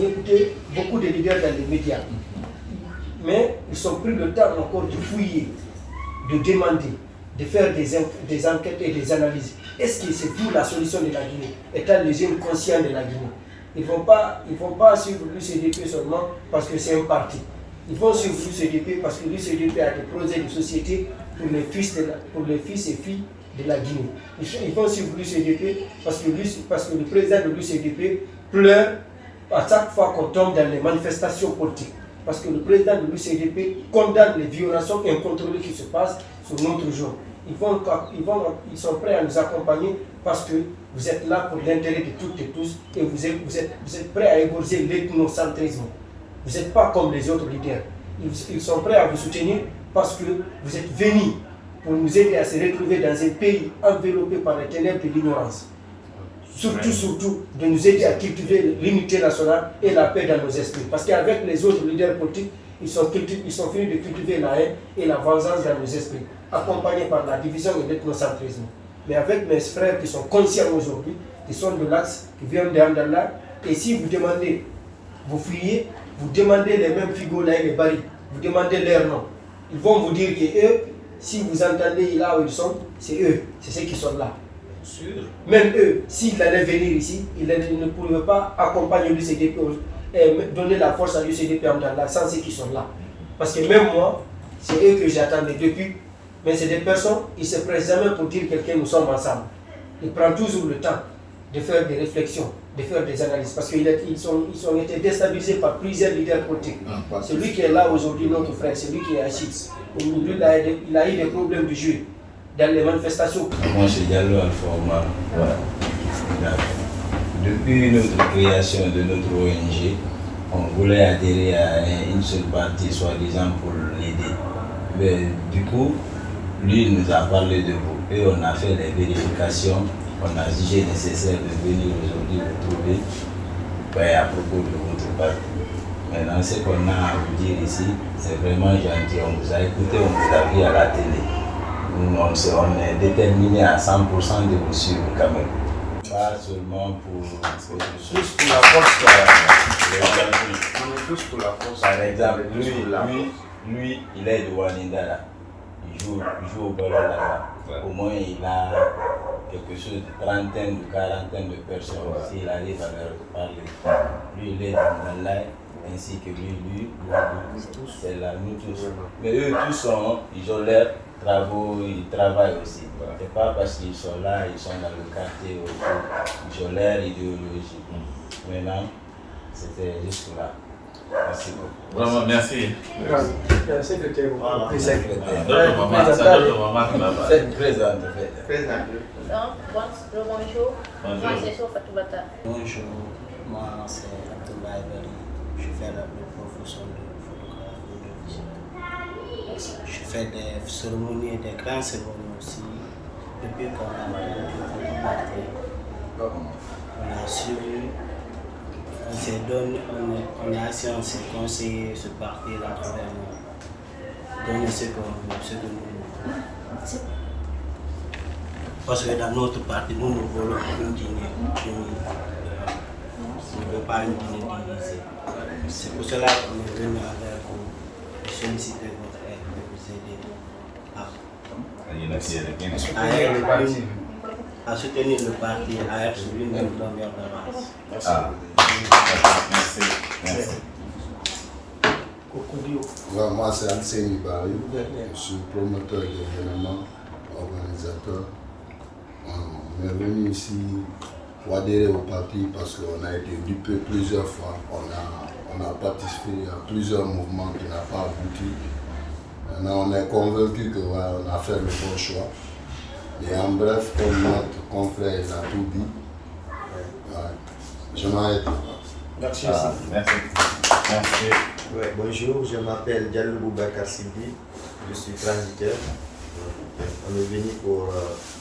écouté beaucoup de leaders dans les médias, mais ils ont pris le temps encore de fouiller, de demander, de faire des enquêtes et des analyses. Est-ce que c'est vous la solution de la Guinée, étant les jeunes conscients de la Guinée? Ils ne vont pas suivre l'UCDP seulement parce que c'est un parti. Ils vont suivre l'UCDP parce que l'UCDP a des projets de société pour les fils et filles de la Guinée. Ils vont suivre l'UCDP parce que le président de l'UCDP pleure à chaque fois qu'on tombe dans les manifestations politiques. Parce que le président de l'UCDP condamne les violations incontrôlées qui se passent sur notre jour. Ils sont prêts à nous accompagner parce que vous êtes là pour l'intérêt de toutes et tous et vous êtes prêts à égorger l'ethnocentrisme. Vous n'êtes pas comme les autres leaders. Ils sont prêts à vous soutenir parce que vous êtes venus pour nous aider à se retrouver dans un pays enveloppé par les ténèbres de l'ignorance. Surtout, de nous aider à cultiver l'unité nationale et la paix dans nos esprits. Parce qu'avec les autres leaders politiques, ils sont finis de cultiver la haine et la vengeance dans nos esprits, accompagnés par la division et l'ethnocentrisme. Mais avec mes frères qui sont conscients aujourd'hui, qui sont de l'axe, qui viennent d'Amdallah, et si vous demandez, vous fouillez, vous demandez les mêmes figures là et les barils, vous demandez leur nom. Ils vont vous dire que eux, si vous entendez là où ils sont, c'est eux, c'est ceux qui sont là. Même eux, s'ils allaient venir ici, ils ne pourraient pas accompagner l'UCDP et donner la force à l'UCDP Amdallah sans ceux qui sont là. Parce que même moi, c'est eux que j'attendais depuis. Mais c'est des personnes, ils ne se prennent jamais pour dire quelqu'un, nous sommes ensemble. Ils prennent toujours le temps de faire des réflexions, de faire des analyses. Parce qu'ils ont été déstabilisés par plusieurs leaders politiques. Celui qui est là aujourd'hui, notre frère, celui qui est assis. Aujourd'hui, il a eu des problèmes de jeu dans les manifestations. Moi, c'est Diallo Alpha Omar. Voilà. Depuis notre création de notre ONG, on voulait adhérer à une seule partie, soi-disant pour l'aider. Mais du coup, lui nous a parlé de vous et on a fait les vérifications. On a jugé nécessaire de venir aujourd'hui vous trouver à propos de votre parti. Maintenant, ce qu'on a à vous dire ici, c'est vraiment gentil. On vous a écouté, on vous a vu à la télé. On est déterminé à 100% de vous suivre quand même. Pas seulement pour tous pour la force. Tous pour la force. Par exemple, lui, il est de Wanindara. Il joue au ballon là-bas. Au moins, il a quelque chose de trentaine, de quarantaine de personnes. S'il arrive à leur parler. Lui, il est dans la ainsi que lui, c'est là, nous tous. Mais eux tous ils ont leurs travaux, ils travaillent aussi. C'est pas parce qu'ils sont là, ils sont dans le quartier autour, ils ont leur idéologie. Maintenant, c'était juste là. Merci beaucoup. Vraiment, merci. Secrétaire. D'autres mamans qui m'ont fait présente. Bonjour. Moi, c'est Sofa Toubata. Bonjour, moi, c'est Abdoulaye Bari. Je fais la profession de photographie. Je fais des cérémonies, des grandes cérémonies aussi. Depuis qu'on a monté notre parti, on a suivi, on s'est donné, on a assis, on s'est conseillé ce parti là pour donner ce que nous. Parce que dans notre parti, nous voulons une Guinée. On ne veut pas une Guinée divisée. C'est pour cela qu'on est venu avec vous et solliciter votre aide de vous aider à soutenir le parti, à être l'une des premières de race. Merci. Moi, c'est Anseni Barry. Je suis promoteur d'événements, organisateur. On est venu ici pour adhérer au parti parce qu'on a été dupé plusieurs fois. On a participé à plusieurs mouvements qui n'ont pas abouti. Maintenant, on est convaincu qu'on a fait le bon choix. Et en bref, comme notre confrère l'a tout dit, je m'arrête. Merci. Merci. Ouais, bonjour, je m'appelle Diallo Boubacar Sidi, je suis transitaire. On est venu pour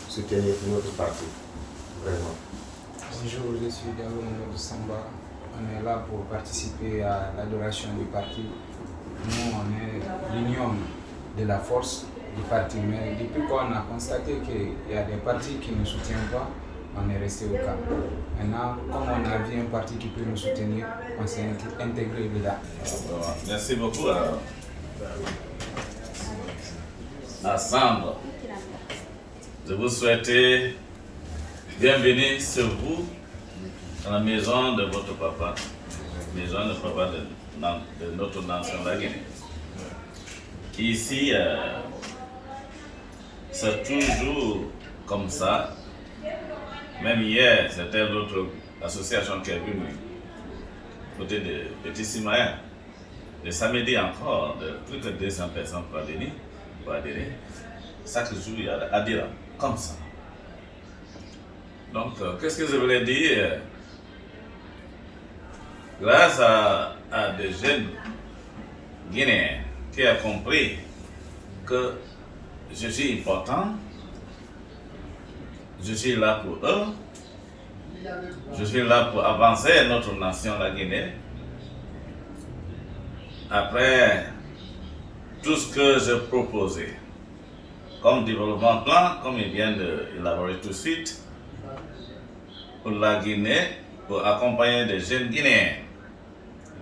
soutenir notre parti, vraiment. Bonjour, je suis Diallo Samba. On est là pour participer à l'adoration du parti. Nous, on est l'union de la force du parti. Mais depuis qu'on a constaté qu'il y a des partis qui ne nous soutiennent pas, on est resté au camp. Maintenant, comme on a vu un parti qui peut nous soutenir, on s'est intégré là. Merci beaucoup. Ensemble, je vous souhaite bienvenue sur vous dans la maison de votre papa, maison de papa de notre nation, la Guinée. Ici, c'est toujours comme ça. Même hier, c'était l'autre association qui est venue, côté de Petit Simaïa. Le samedi encore, plus que 200 personnes pour adhérer. Chaque jour, il y a adhérents, comme ça. Donc, qu'est-ce que je voulais dire? Grâce à des jeunes Guinéens qui ont compris que je suis important, je suis là pour eux, je suis là pour avancer notre nation, la Guinée. Après tout ce que je proposais comme développement plan, comme il vient d'élaborer tout de suite, pour la Guinée, pour accompagner des jeunes Guinéens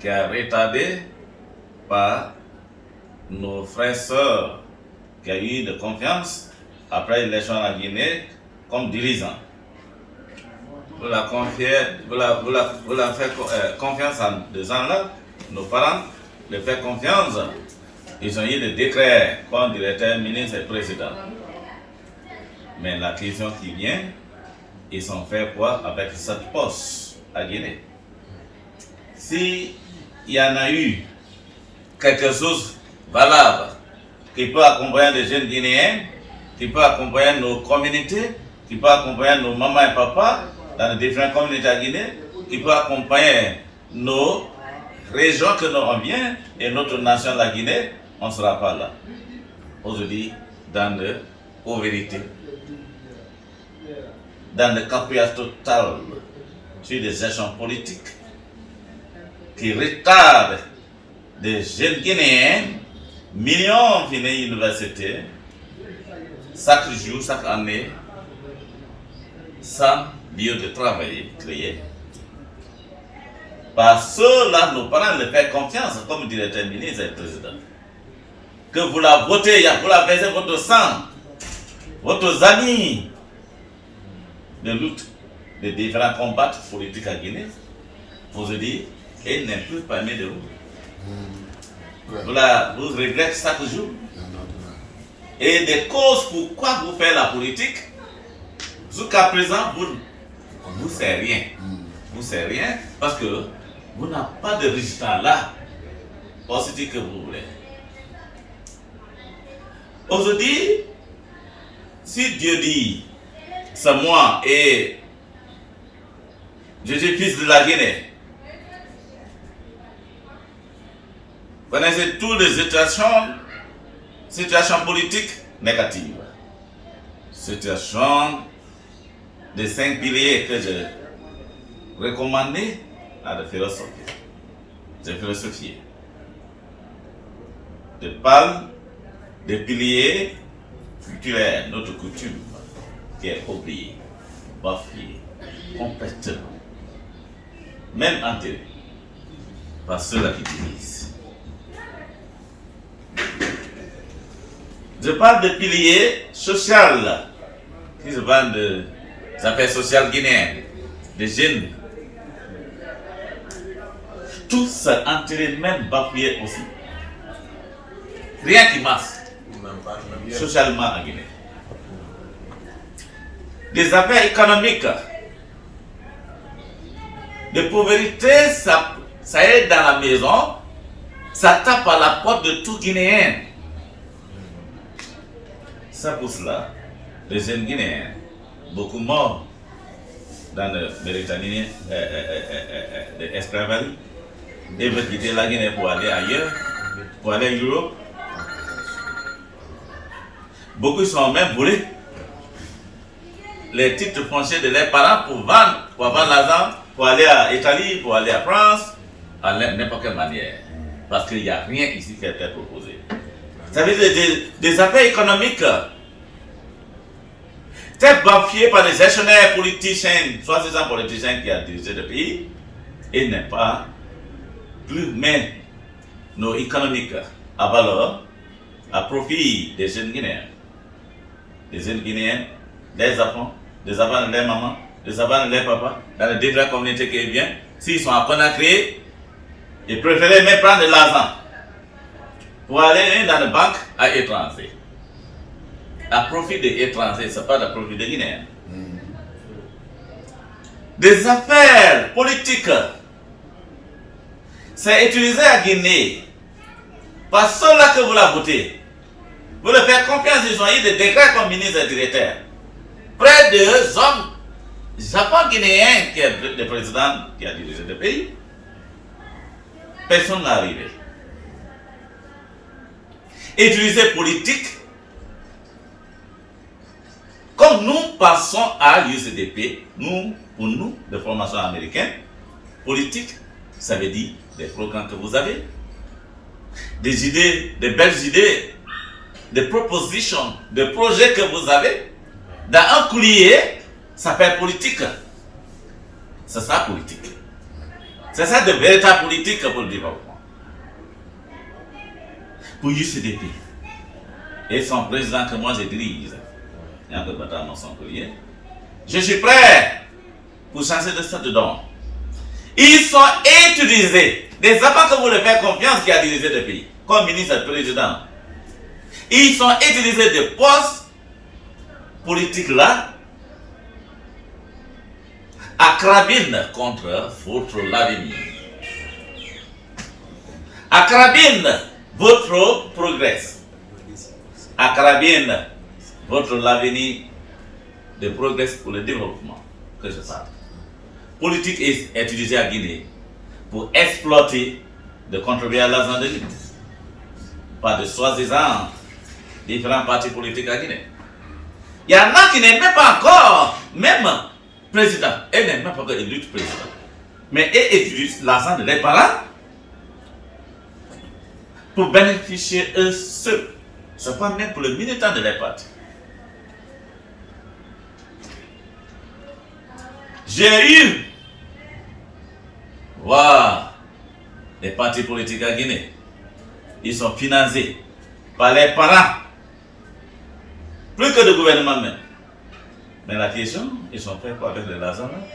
qui sont retardés par nos frères et sœurs qui ont eu de confiance après l'élection en Guinée comme dirigeants. Vous la faire confiance à des gens-là, nos parents, de faire confiance. Ils ont eu des décrets comme directeur, ministre et président. Mais la question qui vient, ils ont fait quoi avec cette poste à Guinée? S'il y en a eu quelque chose de valable qui peut accompagner les jeunes Guinéens, qui peut accompagner nos communautés, qui peut accompagner nos mamans et papas dans les différentes communautés à Guinée, qui peut accompagner nos régions que nous on vient et notre nation, la Guinée, on ne sera pas là. Aujourd'hui, dans le pauvreté, dans le caprice total sur des actions politiques qui retardent des jeunes Guinéens, millions finissent l'université, chaque jour, chaque année, sans lieu de travail créé. Par cela, nos parents leur font confiance, comme directeur ministre et président. Que vous la votez, vous la versez votre sang, votre amis de lutte, de différents combats politiques à Guinée, vous dire, et n'est plus parmi de vous. Vous regrettez chaque jour. Et des causes pourquoi vous faites la politique, jusqu'à présent, vous ne savez rien. Vous ne savez rien parce que vous n'avez pas de résultat là, aussi que vous voulez. Aujourd'hui, si Dieu dit, c'est moi et je suis fils de la Guinée, vous connaissez toutes les situations politiques négatives. Situation des 5 piliers que je recommandais à la philosophie. J'ai philosophié. Je parle des piliers culturels, notre coutume, qui est oubliée, bafouée, complètement, même enterrée par ceux-là qui divisent. Je parle de piliers sociaux, qui se vendent des affaires sociales guinéennes, des jeunes. Tous enterrés, même bafoués aussi. Rien qui marche socialement en Guinée. Des affaires économiques, de pauvreté, ça est dans la maison, ça tape à la porte de tout Guinéen. Ça pour cela, les jeunes Guinéens, beaucoup morts dans le Méditerranée de l'esclavage, ils veulent quitter la Guinée pour aller ailleurs, pour aller en Europe. Beaucoup sont même volés les titres fonciers de leurs parents pour vendre l'argent, pour aller à l'Italie, pour aller à France, à n'importe quelle manière. Parce qu'il n'y a rien ici qui a été proposé. Ça veut dire des affaires économiques très bafouées par les gestionnaires politiciens, soi-disant politiciens qui ont dirigé le pays, et n'est pas plus mais nos économiques à valeur, à profit des jeunes Guinéens. Des jeunes Guinéens, des enfants de leurs mamans, des enfants de leurs papas, dans les différentes communautés qui viennent, s'ils sont apprenants à créer, ils préfèrent même prendre de l'argent pour aller dans les banques à l'étranger. À profit des étrangers, ce n'est pas à profit des Guinéens. Des affaires politiques, c'est utilisé à Guinée par ceux-là que vous la votez. Vous leur faites confiance, ils ont eu des décrets comme ministre et directeur. Près de hommes, Japon guinéen, qui est le président qui a dirigé le pays, personne n'est arrivé. Utiliser politique, comme nous passons à l'UCDP, pour nous, de formation américaine, politique, ça veut dire des programmes que vous avez, des idées, des belles idées, des propositions, des projets que vous avez, dans un coulier, ça fait politique. C'est ça politique. C'est ça de véritable politique pour le développement. Pour l'UCDP et son président que moi je dirige, je suis prêt pour changer de ça dedans. Ils sont utilisés, des enfants que vous leur faites confiance qui a dirigé le pays, comme ministre et président. Ils sont utilisés des postes politiques là à carabine contre votre l'avenir. À carabine votre progrès. À carabine votre l'avenir de progrès pour le développement que je parle. Politique est utilisée à Guinée pour exploiter de contribuer à l'argent de l'île. Pas de soi-disant différents partis politiques à Guinée. Il y en a qui n'aiment même pas encore, même président, et n'aiment même pas encore élu président. Mais ils utilisent l'argent de leurs parents pour bénéficier eux seuls. Ce n'est pas même pour le militant de leur parti. J'ai eu voir les partis politiques à Guinée. Ils sont financés par les parents, plus que le gouvernement même. Mais la question, ils sont faits quoi avec l'argent là?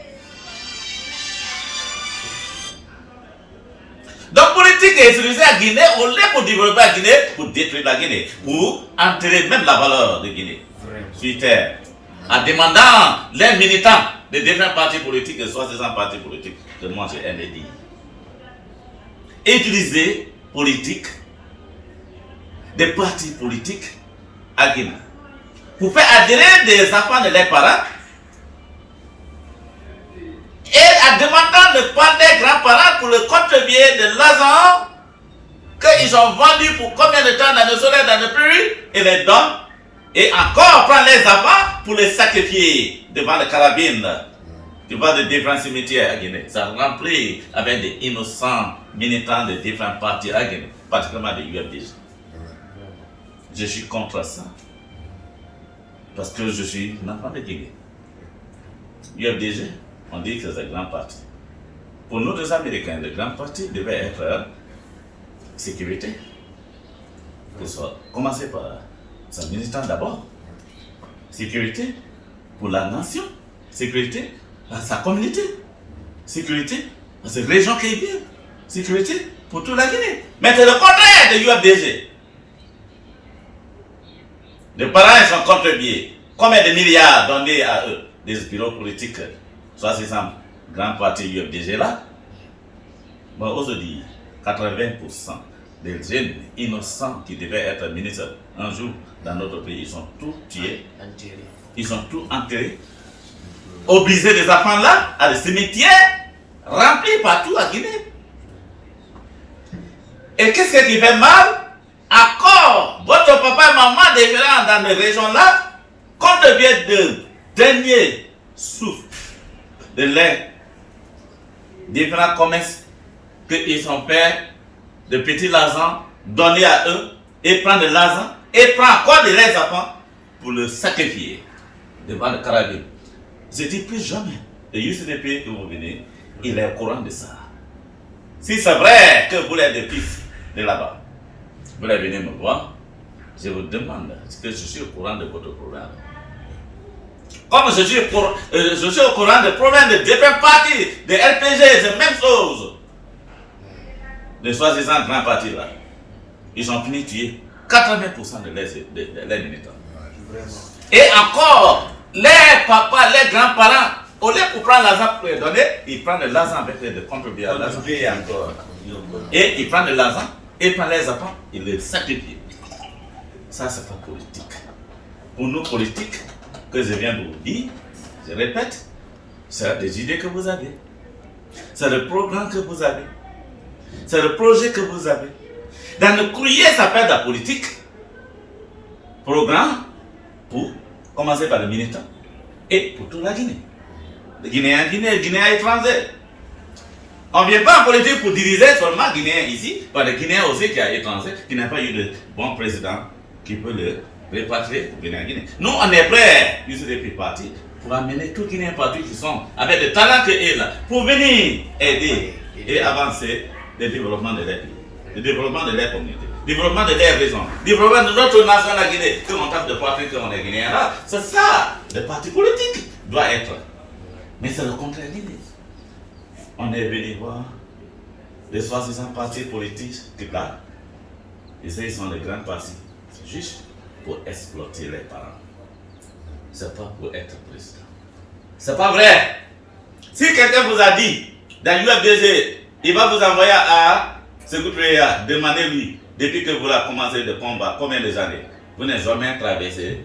Donc politique est utilisée à Guinée, au lieu pour développer la Guinée, pour détruire la Guinée, pour enterrer même la valeur de Guinée sur terre, en demandant les militants de différents partis politiques, et soi-disant partis politiques, que moi j'ai aimé dire. Utiliser politique, des partis politiques à Guinée, pour faire adhérer des enfants de leurs parents, et en demandant le part des grands-parents pour le contribuer de l'argent qu'ils ont vendu pour combien de temps dans le soleil, dans le pluie, et les donnent, et encore prendre les enfants pour les sacrifier devant les carabines, devant de différents cimetières à Guinée. Ça remplit avec des innocents militants de différents partis à Guinée, particulièrement de UFDG. Je suis contre ça, parce que je suis un enfant de Guinée. UFDG, on dit que c'est un grand parti. Pour nous, les Américains, le grand parti devait être sécurité. Que ce soit commencer par sa militant d'abord. Sécurité pour la nation. Sécurité à sa communauté. Sécurité à cette région qui est bien. Sécurité pour toute la Guinée. Mais c'est le contraire de l'UFDG. Les parents sont contribués. Combien de milliards donnés à eux, des bureaux politiques, soit c'est un grand parti UFDG là. Moi, aujourd'hui, 80% des jeunes innocents qui devaient être ministres un jour dans notre pays, ils sont tous tués. Ils sont tous enterrés. Obligés des enfants là à des cimetières remplis partout à Guinée. Et qu'est-ce qui fait mal? Encore, votre papa et maman différents dans les régions là, contribuent de dernier souffle de leurs différents commerces qu'ils ont fait de petits l'argent donnés à eux et prendre de l'argent et prendre encore de leurs enfants pour le sacrifier devant le carabine. Je dis plus jamais, le UCDP que vous venez, il est au courant de ça. Si c'est vrai que vous êtes des fils de là-bas, vous allez venir me voir, je vous demande, est-ce que je suis au courant de votre programme? Comme je suis au courant des problèmes de différents partis, de RPG, c'est la même chose. Les soi-disant grands partis là, ils ont fini de tuer 80% de leurs militants. Et encore, les papas, les grands-parents, au lieu de prendre l'argent pour les donner, ils prennent de l'argent avec les contribuer à l'argent. Et ils prennent de l'argent, et ils prennent les enfants, ils les sacrifient. Ça, c'est pas politique. Pour nous, politique, que je viens de vous dire, je répète, c'est des idées que vous avez. C'est le programme que vous avez. C'est le projet que vous avez. Dans le courrier, ça s'appelle la politique. Programme pour commencer par le militant et pour toute la Guinée. Les Guinéens, Guinéens étrangers. On ne vient pas en politique pour diriger seulement Guinéens ici, mais les Guinéens aussi qui sont étrangers, qui n'ont pas eu de bon président qui peut le répatrier pour venir en Guinée. Nous, on est prêts, UCDP parti, pour amener tous les Guinéens partis qui sont avec le talent qu'ils ont là, pour venir aider et avancer le développement de leur pays, le développement de leur communauté, le développement de leur région, le développement de notre nation, la Guinée, que l'on tape de partir, que l'on est Guinéen là. C'est ça, le parti politique doit être. Mais c'est le contraire Guinée. On est venu voir les soi-disant partis politiques qui là. Et ça, ils sont les grands partis. C'est juste pour exploiter les parents. C'est pas pour être président. C'est pas vrai. Si quelqu'un vous a dit, dans l'UFDG, il va vous envoyer à Sékou-Touré, demandez-lui, depuis que vous avez commencé le combat, combien de années? Vous n'avez jamais traversé.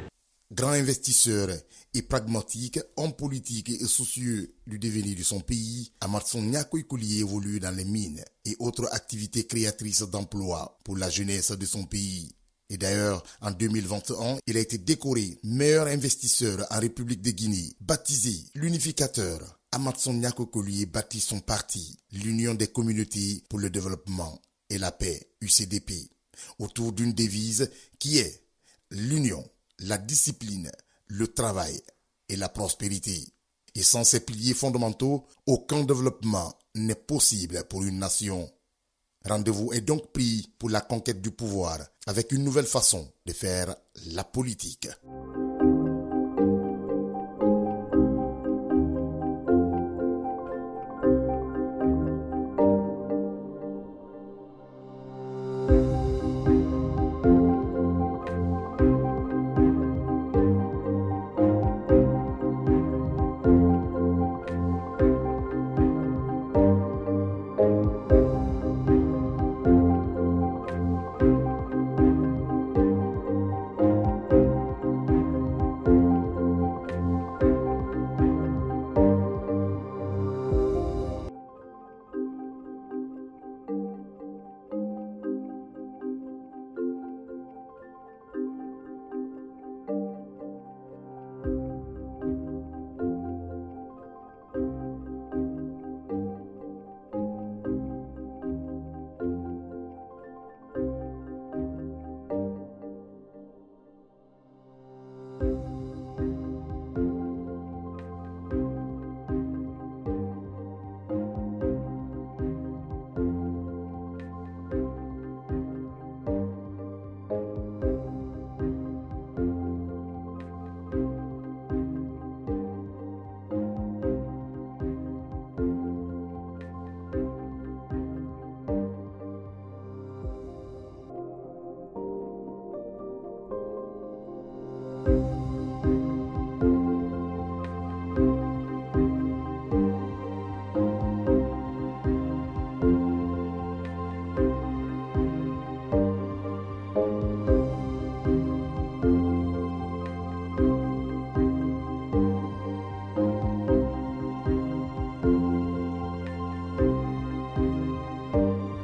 Grand investisseur et pragmatique, homme politique et soucieux du devenir de son pays, Amadson Niakoy Koulié évolue dans les mines et autres activités créatrices d'emplois pour la jeunesse de son pays. Et d'ailleurs, en 2021, il a été décoré meilleur investisseur en République de Guinée. Baptisé l'unificateur, Amadson Niakoy Koulié bâtit son parti, l'Union des communautés pour le développement et la paix, UCDP, autour d'une devise qui est l'union, la discipline, le travail et la prospérité. Et sans ces piliers fondamentaux, aucun développement n'est possible pour une nation. Rendez-vous est donc pris pour la conquête du pouvoir avec une nouvelle façon de faire la politique.